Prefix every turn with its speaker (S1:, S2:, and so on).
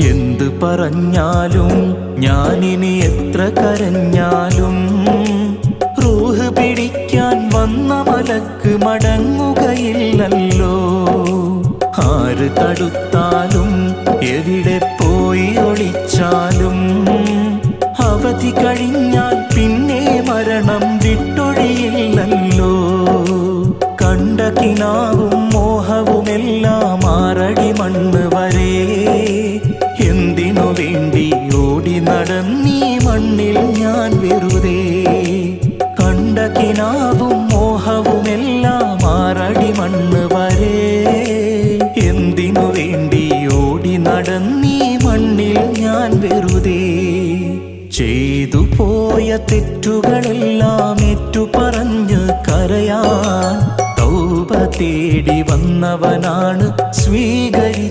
S1: എന്തു പറഞ്ഞാലും ഞാനിനി എത്ര കരഞ്ഞാലും റൂഹ് പിടിക്കാൻ വന്ന മലക്ക് മടങ്ങുകയില്ലല്ലോ. ആര് തടുത്താലും എവിടെ പോയി ഒളിച്ചാലും അവധി കഴിഞ്ഞാൽ പിന്നെ മരണം വിട്ടൊഴിയില്ലല്ലോ. കണ്ട കിനാവും മോഹവുമെല്ലാം ആറടി മണ്ണ് വരെ എന്തിനു വേണ്ടി ഓടി നടന്നീ മണ്ണിൽ ഞാൻ വെറുതെ. കണ്ട കിനാവും മോഹവുമെല്ലാം ആറടി മണ്ണ് വരെ എന്തിനു വേണ്ടി ഓടി നടന്നീ മണ്ണിൽ ഞാൻ വെറുതെ. ചെയ്തു പോയ തെറ്റുകളെല്ലാം ഏറ്റുപറഞ്ഞ് കരയാൻ തൗബ തേടി വന്നവനാണ് സ്വീകരി